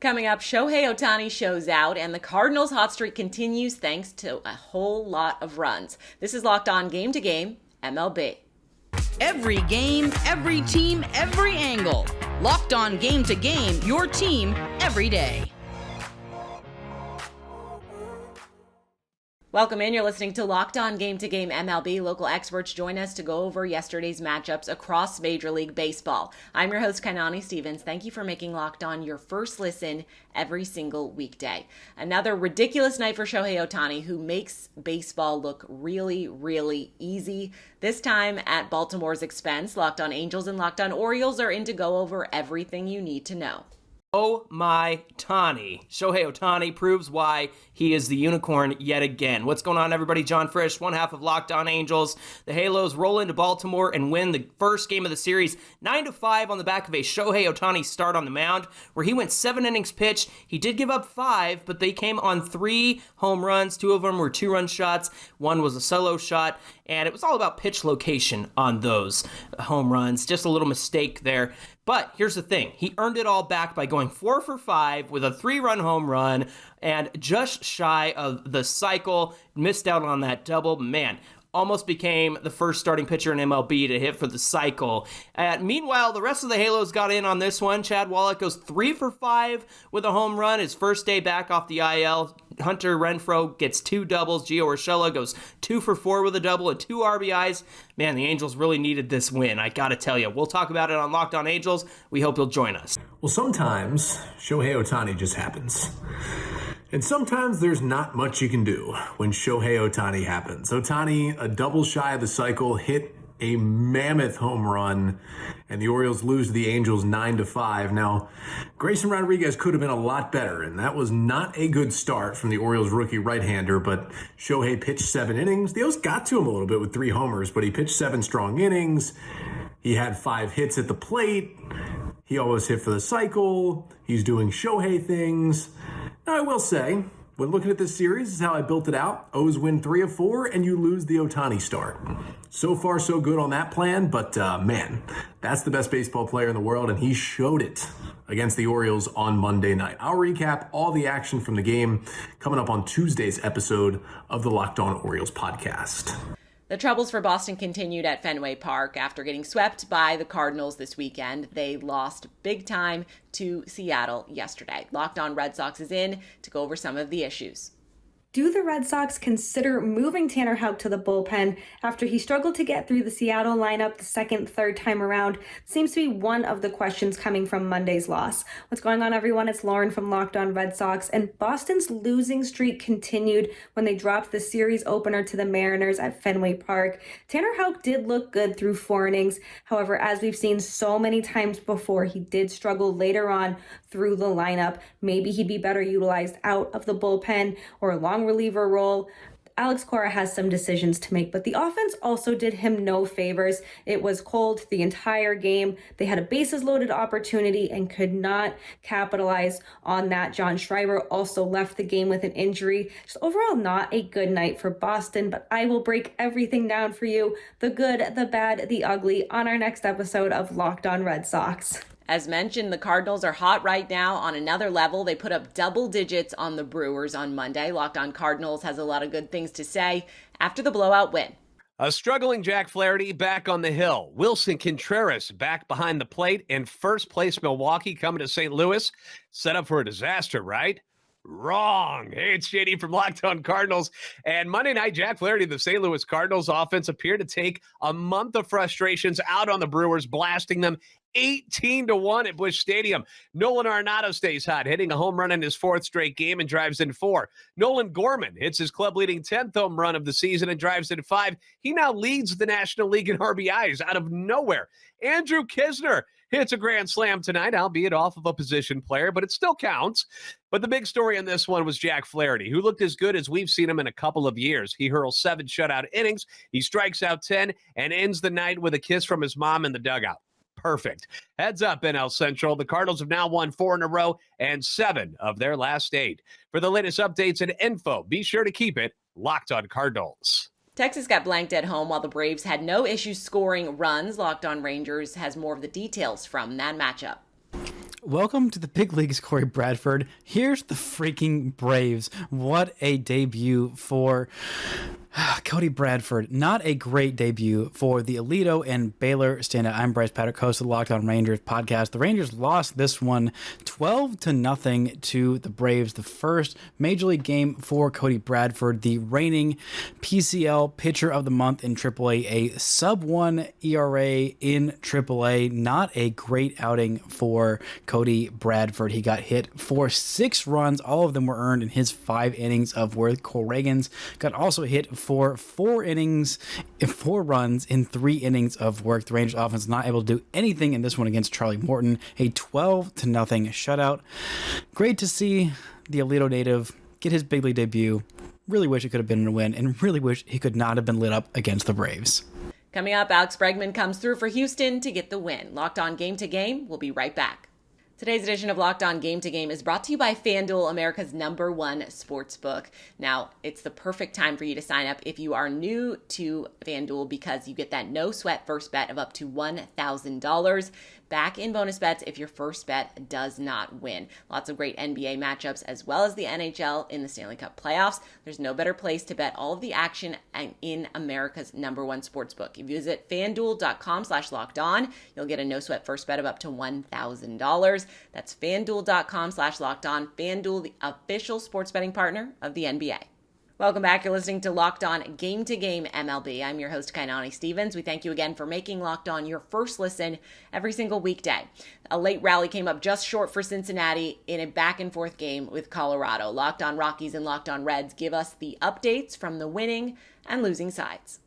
Coming up, Shohei Ohtani shows out, and the Cardinals' hot streak continues thanks to a whole lot of runs. This is Locked On Game to Game MLB. Every game, every team, every angle. Locked On Game to Game, your team every day. Welcome in. You're listening to Locked On Game to Game MLB. Local experts join us to go over yesterday's matchups across Major League Baseball. I'm your host, Kainani Stevens. Thank you for making Locked On your first listen every single weekday. Another ridiculous night for Shohei Ohtani, who makes baseball look really, really easy. This time at Baltimore's expense. Locked On Angels and Locked On Orioles are in to go over everything you need to know. Oh my Tani. Shohei Ohtani proves why he is the unicorn yet again. What's going on, everybody? John Frisch, one half of Locked On Angels. The Halos roll into Baltimore and win the first game of the series 9-5 on the back of a Shohei Ohtani start on the mound, where he went 7 innings pitched. He did give up 5, but they came on 3 home runs. 2 of them were 2-run shots. 1 was a solo shot, and it was all about pitch location on those home runs. Just a little mistake there. But here's the thing. He earned it all back by going 4 for 5 with a 3-run home run and just shy of the cycle. Missed out on that double. Man, almost became the first starting pitcher in MLB to hit for the cycle. Meanwhile, the rest of the Halos got in on this one. Chad Wallach goes 3 for 5 with a home run. His first day back off the IL. Hunter Renfroe gets 2 doubles. Gio Urshela goes 2 for 4 with a double and 2 RBIs. Man, the Angels really needed this win, I gotta tell you. We'll talk about it on Locked On Angels. We hope you'll join us. Well, sometimes Shohei Ohtani just happens. And sometimes there's not much you can do when Shohei Ohtani happens. Ohtani, a double shy of the cycle, hit a mammoth home run, and the Orioles lose to the Angels 9-5. Now, Grayson Rodriguez could have been a lot better, and that was not a good start from the Orioles rookie right-hander, but Shohei pitched 7 innings. The O's got to him a little bit with 3 homers, but he pitched 7 strong innings. He had 5 hits at the plate. He always hit for the cycle. He's doing Shohei things. Now, I will say, when looking at this series, this is how I built it out. O's win 3 of 4, and you lose the Ohtani start. So far, so good on that plan, but man, that's the best baseball player in the world, and he showed it against the Orioles on Monday night. I'll recap all the action from the game coming up on Tuesday's episode of the Locked On Orioles podcast. The troubles for Boston continued at Fenway Park after getting swept by the Cardinals this weekend. They lost big time to Seattle yesterday. Locked On Red Sox is in to go over some of the issues. Do the Red Sox consider moving Tanner Houck to the bullpen after he struggled to get through the Seattle lineup the third time around? Seems to be one of the questions coming from Monday's loss. What's going on, everyone? It's Lauren from Locked On Red Sox, and Boston's losing streak continued when they dropped the series opener to the Mariners at Fenway Park. Tanner Houck did look good through 4 innings. However, as we've seen so many times before, he did struggle later on through the lineup. Maybe he'd be better utilized out of the bullpen or a long reliever role. Alex Cora has some decisions to make, but the offense also did him no favors. It was cold the entire game. They had a bases loaded opportunity and could not capitalize on that. John Schreiber also left the game with an injury. Just overall not a good night for Boston, but I will break everything down for you, the good, the bad, the ugly, on our next episode of Locked On Red Sox. As mentioned, the Cardinals are hot right now on another level. They put up double digits on the Brewers on Monday. Locked On Cardinals has a lot of good things to say after the blowout win. A struggling Jack Flaherty back on the hill. Wilson Contreras back behind the plate. In first place, Milwaukee coming to St. Louis. Set up for a disaster, right? Wrong. Hey, it's JD from Locked On Cardinals. And Monday night, Jack Flaherty, the St. Louis Cardinals offense, appeared to take a month of frustrations out on the Brewers, blasting them 18-1 at Busch Stadium. Nolan Arenado stays hot, hitting a home run in his 4th straight game and drives in 4. Nolan Gorman hits his club-leading 10th home run of the season and drives in 5. He now leads the National League in RBIs out of nowhere. Andrew Kisner hits a grand slam tonight, albeit off of a position player, but it still counts. But the big story in this one was Jack Flaherty, who looked as good as we've seen him in a couple of years. He hurls 7 shutout innings, he strikes out 10, and ends the night with a kiss from his mom in the dugout. Perfect. Heads up, NL Central. The Cardinals have now won 4 in a row and 7 of their last 8. For the latest updates and info, be sure to keep it Locked On Cardinals. Texas got blanked at home while the Braves had no issues scoring runs. Locked On Rangers has more of the details from that matchup. Welcome to the big leagues, Corey Bradford. Here's the freaking Braves. What a debut for Cody Bradford. Not a great debut for the Alito and Baylor standout. I'm Bryce Patrick, host of the Locked On Rangers podcast. The Rangers lost this one 12-0 to the Braves. The first major league game for Cody Bradford, the reigning PCL pitcher of the month in AAA, a sub-1 ERA in AAA. Not a great outing for Cody Bradford. He got hit for 6 runs. All of them were earned in his 5 innings of work. Cole Reagans got also hit for 4 runs in 3 innings of work. The Rangers offense not able to do anything in this one against Charlie Morton. A 12-0 shutout. Great to see the Alito native get his big league debut. Really wish it could have been a win, and really wish he could not have been lit up against the Braves. Coming up, Alex Bregman comes through for Houston to get the win. Locked On Game to Game. We'll be right back. Today's edition of Locked On Game to Game is brought to you by FanDuel, America's #1 sportsbook. Now, it's the perfect time for you to sign up if you are new to FanDuel because you get that no-sweat first bet of up to $1,000 back in bonus bets if your first bet does not win. Lots of great NBA matchups as well as the NHL in the Stanley Cup playoffs. There's no better place to bet all of the action in America's #1 sportsbook. If you visit FanDuel.com/lockedon, you'll get a no-sweat first bet of up to $1,000. That's FanDuel.com/lockedon. FanDuel, the official sports betting partner of the NBA. Welcome back. You're listening to Locked On Game to Game MLB. I'm your host, Kainani Stevens. We thank you again for making Locked On your first listen every single weekday. A late rally came up just short for Cincinnati in a back-and-forth game with Colorado. Locked On Rockies and Locked On Reds give us the updates from the winning and losing sides.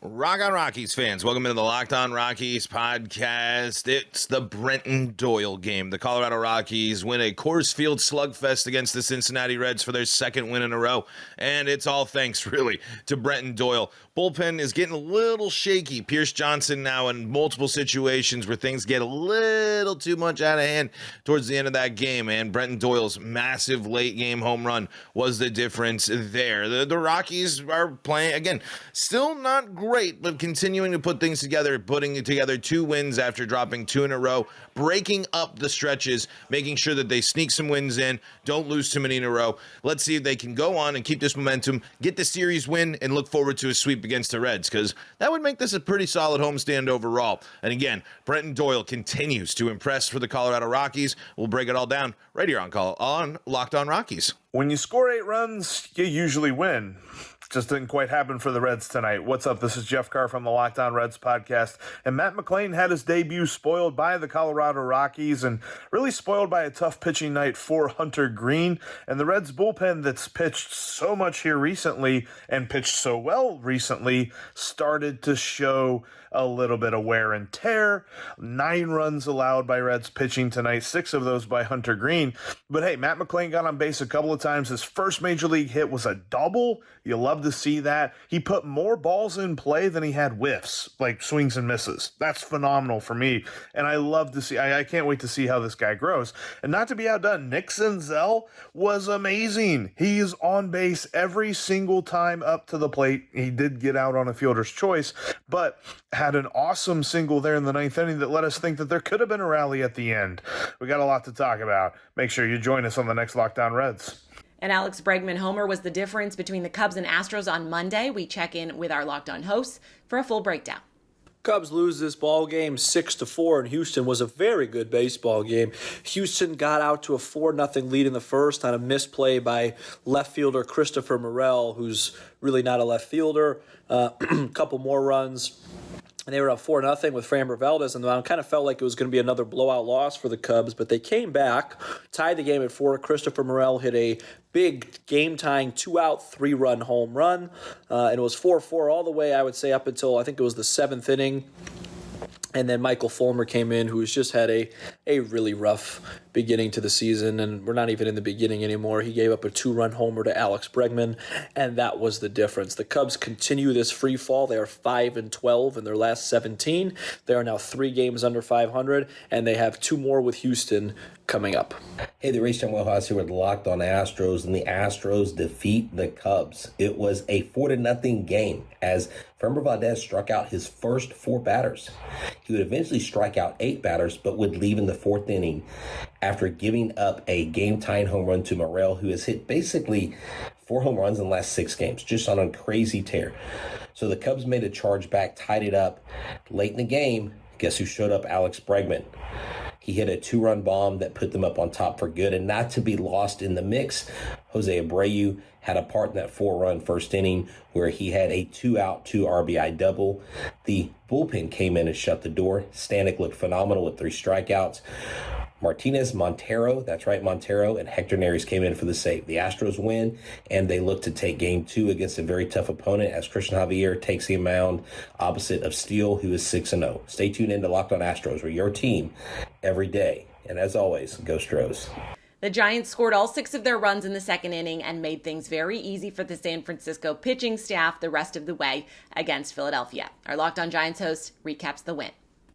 Rock on Rockies fans, welcome into the Locked On Rockies podcast. It's the Brenton Doyle game. The Colorado Rockies win a Coors Field slugfest against the Cincinnati Reds for their second win in a row, and it's all thanks, really, to Brenton Doyle. Bullpen is getting a little shaky. Pierce Johnson now in multiple situations where things get a little too much out of hand towards the end of that game, and Brenton Doyle's massive late-game home run was the difference there. The Rockies are playing, again, still not great, but continuing to put things together, putting together 2 wins after dropping 2 in a row, breaking up the stretches, making sure that they sneak some wins in, don't lose too many in a row. Let's see if they can go on and keep this momentum, get the series win, and look forward to a sweep against the Reds, because that would make this a pretty solid homestand overall. And again, Brenton Doyle continues to impress for the Colorado Rockies. We'll break it all down right here on Locked On Rockies. When you score 8 runs, you usually win. Just didn't quite happen for the Reds tonight. What's up? This is Jeff Carr from the Locked On Reds podcast. And Matt McLain had his debut spoiled by the Colorado Rockies and really spoiled by a tough pitching night for Hunter Green. And the Reds bullpen that's pitched so much here recently and pitched so well recently started to show a little bit of wear and tear. 9 runs allowed by Reds pitching tonight, 6 of those by Hunter Green. But hey, Matt McLain got on base a couple of times. His first major league hit was a double. You love to see that. He put more balls in play than he had whiffs, like swings and misses. That's phenomenal for me. And I love to see, I can't wait to see how this guy grows. And not to be outdone, Nick Senzel was amazing. He's on base every single time up to the plate. He did get out on a fielder's choice, but had an awesome single there in the 9th inning that let us think that there could have been a rally at the end. We got a lot to talk about. Make sure you join us on the next Lockdown Reds. And Alex Bregman homer was the difference between the Cubs and Astros on Monday. We check in with our Locked On hosts for a full breakdown. Cubs lose this ball game 6-4, and Houston was a very good baseball game. Houston got out to a 4-0 lead in the first on a misplay by left fielder Christopher Morel, who's really not a left fielder. A couple more runs, and they were up 4-0 with Framber Valdez on the mound. Kind of felt like it was going to be another blowout loss for the Cubs, but they came back, tied the game at 4. Christopher Morel hit a big game-tying 2-out, 3-run home run, and it was 4-4 all the way, I would say, up until I think it was the 7th inning. And then Michael Fulmer came in, who's just had a really rough beginning to the season, and we're not even in the beginning anymore. He gave up a 2-run homer to Alex Bregman, and that was the difference. The Cubs continue this free fall. They are 5-12 in their last 17. They are now 3 games under 500, and they have 2 more with Houston coming up. Hey, the Racing Wellhouse here with Locked On Astros, and the Astros defeat the Cubs. It was a 4-0 game as Framber Valdez struck out his first 4 batters. He would eventually strike out 8 batters, but would leave in the 4th inning after giving up a game-tying home run to Morel, who has hit basically 4 home runs in the last 6 games, just on a crazy tear. So the Cubs made a charge back, tied it up. Late in the game, guess who showed up? Alex Bregman. He hit a 2-run bomb that put them up on top for good. And not to be lost in the mix, Jose Abreu had a part in that 4-run first inning where he had a 2-out, 2 RBI double. The bullpen came in and shut the door. Stanek looked phenomenal with 3 strikeouts. Martinez, Montero, that's right, Montero, and Hector Neris came in for the save. The Astros win, and they look to take Game 2 against a very tough opponent as Christian Javier takes the mound opposite of Steele, who is 6-0. Stay tuned in to Locked On Astros. We're your team every day. And as always, go Stros. The Giants scored all 6 of their runs in the second inning and made things very easy for the San Francisco pitching staff the rest of the way against Philadelphia. Our Locked On Giants host recaps the win.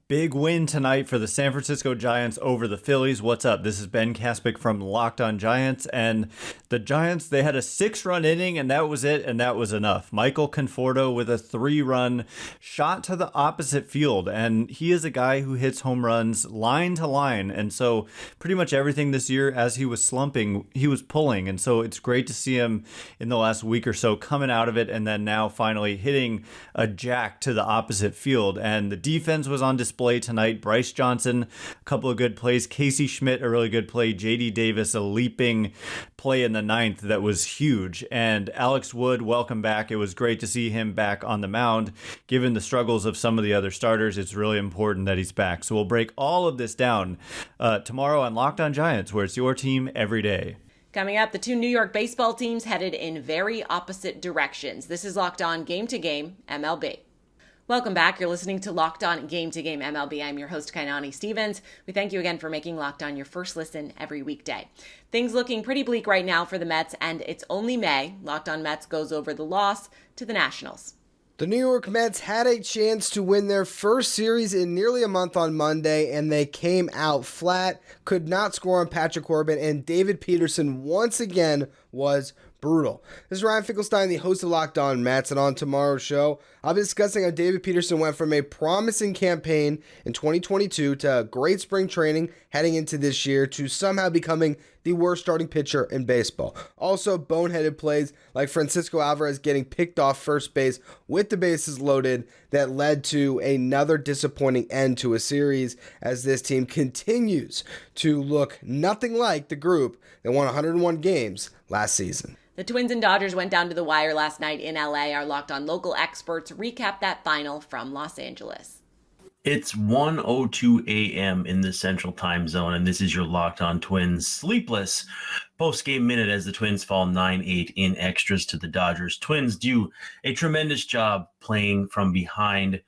Big win tonight for the San Francisco Giants over the Phillies. What's up? This is Ben Kaspick from Locked On Giants. And the Giants, they had a 6-run inning, and that was it, and that was enough. Michael Conforto with a 3-run shot to the opposite field. And he is a guy who hits home runs line to line. And so pretty much everything this year, as he was slumping, he was pulling. And so it's great to see him in the last week or so coming out of it, and then now finally hitting a jack to the opposite field. And the defense was on display tonight. Bryce Johnson, a couple of good plays. Casey Schmidt, a really good play. JD Davis, a leaping play in the 9th that was huge. And Alex Wood, welcome back. It was great to see him back on the mound. Given the struggles of some of the other starters, it's really important that he's back. So we'll break all of this down tomorrow on Locked On Giants, where it's your team every day. Coming up, the 2 New York baseball teams headed in very opposite directions. This is Locked On Game to Game MLB. Welcome back. You're listening to Locked On Game to Game MLB. I'm your host, Kainani Stevens. We thank you again for making Locked On your first listen every weekday. Things looking pretty bleak right now for the Mets, and it's only May. Locked On Mets goes over the loss to the Nationals. The New York Mets had a chance to win their first series in nearly a month on Monday, and they came out flat, could not score on Patrick Corbin, and David Peterson once again was brutal. This is Ryan Finkelstein, the host of Locked On Mets, and on tomorrow's show, I'll be discussing how David Peterson went from a promising campaign in 2022 to great spring training heading into this year to somehow becoming the worst starting pitcher in baseball. Also, boneheaded plays like Francisco Alvarez getting picked off first base with the bases loaded that led to another disappointing end to a series as this team continues to look nothing like the group that won 101 games last season. The Twins and Dodgers went down to the wire last night in LA. Our Locked On local experts recap that final from Los Angeles. It's 1:02 a.m. in the Central Time Zone, and this is your Locked On Twins sleepless post-game minute as the Twins fall 9-8 in extras to the Dodgers. Twins do a tremendous job playing from behind,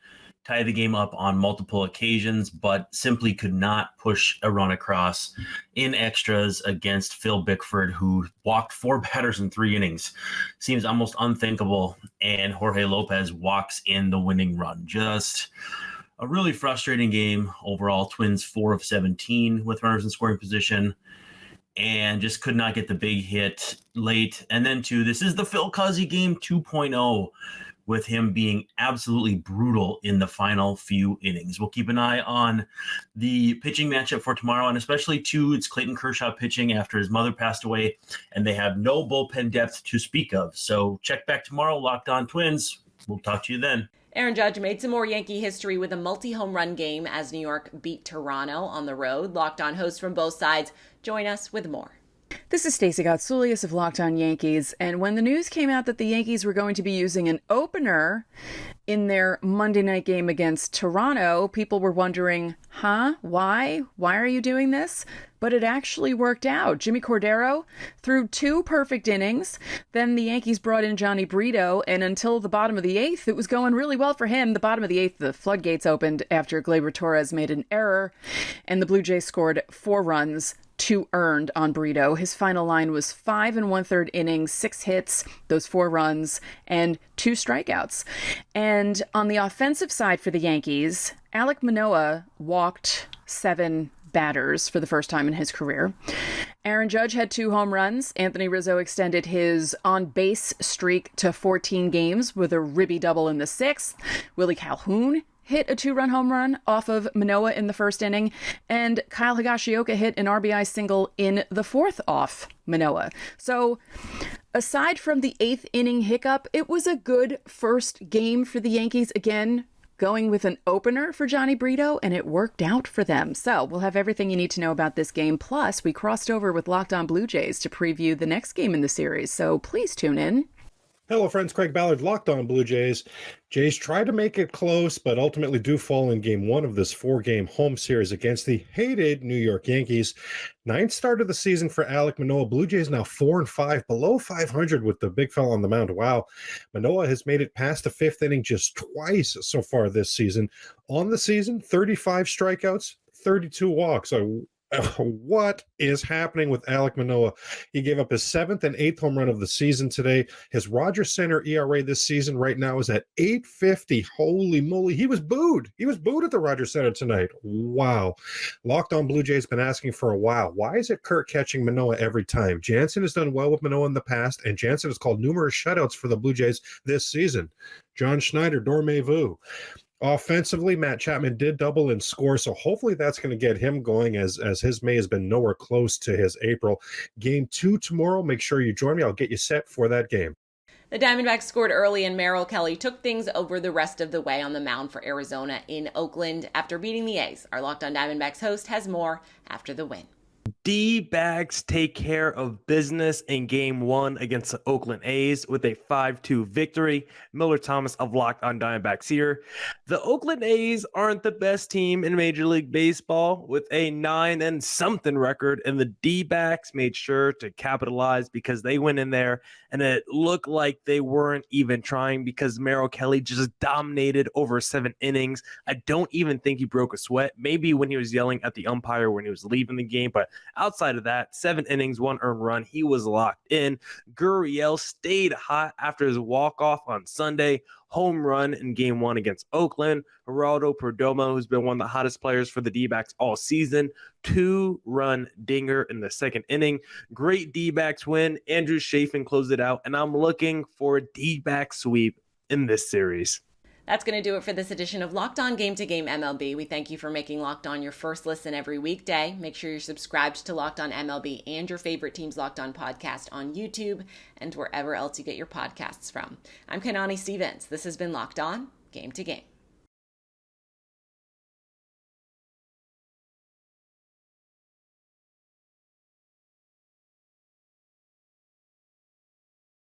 tie the game up on multiple occasions, but simply could not push a run across in extras against Phil Bickford, who walked 4 batters in 3 innings. Seems almost unthinkable, and Jorge Lopez walks in the winning run. Just a really frustrating game overall. Twins 4 of 17 with runners in scoring position, and just could not get the big hit late. And then, too, this is the Phil Cuzzy game 2.0, with him being absolutely brutal in the final few innings. We'll keep an eye on the pitching matchup for tomorrow, and especially, too, it's Clayton Kershaw pitching after his mother passed away, and they have no bullpen depth to speak of. So check back tomorrow, Locked On Twins. We'll talk to you then. Aaron Judge made some more Yankee history with a multi-home run game as New York beat Toronto on the road. Locked On hosts from both sides join us with more. This is Stacey Gotsoulias of Locked On Yankees, and when the news came out that the Yankees were going to be using an opener in their Monday night game against Toronto, people were wondering, why? Why are you doing this? But it actually worked out. Jimmy Cordero threw 2 perfect innings. Then the Yankees brought in Johnny Brito, and until the bottom of the 8th, it was going really well for him. The bottom of the 8th, the floodgates opened after Gleyber Torres made an error, and the Blue Jays scored 4 runs, 2 earned on Brito. His final line was 5 1/3 innings, 6 hits, those 4 runs, and 2 strikeouts. And on the offensive side for the Yankees, Alek Manoah walked 7 batters for the first time in his career. Aaron Judge had 2 home runs. Anthony Rizzo extended his on-base streak to 14 games with a ribby double in the 6th. Willie Calhoun hit a 2-run home run off of Manoah in the first inning, and Kyle Higashioka hit an RBI single in the fourth off Manoah. So aside from the 8th inning hiccup, it was a good first game for the Yankees. Again, going with an opener for Johnny Brito, and it worked out for them. So we'll have everything you need to know about this game. Plus, we crossed over with Locked On Blue Jays to preview the next game in the series. So please tune in. Hello, friends. Craig Ballard, Locked On Blue Jays. Jays try to make it close, but ultimately do fall in game 1 of this 4-game home series against the hated New York Yankees. 9th start of the season for Alek Manoah. Blue Jays now 4-5, below 500 with the big fella on the mound. Wow. Manoah has made it past the 5th inning just twice so far this season. On the season, 35 strikeouts, 32 walks. So what is happening with Alek Manoah? He gave up his 7th and 8th home run of the season today. His Rogers Center ERA this season right now is at 8.50. Holy moly. He was booed. He was booed at the Rogers Center tonight. Wow. Locked On Blue Jays been asking for a while. Why is it Kurt catching Manoah every time? Jansen has done well with Manoah in the past, and Jansen has called numerous shutouts for the Blue Jays this season. John Schneider, dormez-vous. Offensively, Matt Chapman did double and score, so hopefully that's going to get him going as his May has been nowhere close to his April. Game 2 tomorrow. Make sure you join me. I'll get you set for that game. The Diamondbacks scored early, and Merrill Kelly took things over the rest of the way on the mound for Arizona in Oakland after beating the A's. Our Locked On Diamondbacks host has more after the win. D-backs take care of business in Game 1 against the Oakland A's with a 5-2 victory. Miller Thomas of Locked On Diamondbacks here. The Oakland A's aren't the best team in Major League Baseball with a 9-something record, and the D-backs made sure to capitalize because they went in there and it looked like they weren't even trying because Merrill Kelly just dominated over 7 innings. I don't even think he broke a sweat. Maybe when he was yelling at the umpire when he was leaving the game, but outside of that, 7 innings, 1 earned run. He was locked in. Gurriel stayed hot after his walk-off on Sunday. Home run in Game 1 against Oakland. Geraldo Perdomo, who's been one of the hottest players for the D-backs all season. 2-run dinger in the 2nd inning. Great D-backs win. Andrew Chafin closed it out, and I'm looking for a D-back sweep in this series. That's going to do it for this edition of Locked On Game to Game MLB. We thank you for making Locked On your first listen every weekday. Make sure you're subscribed to Locked On MLB and your favorite team's Locked On podcast on YouTube and wherever else you get your podcasts from. I'm Kainani Stevens. This has been Locked On Game to Game.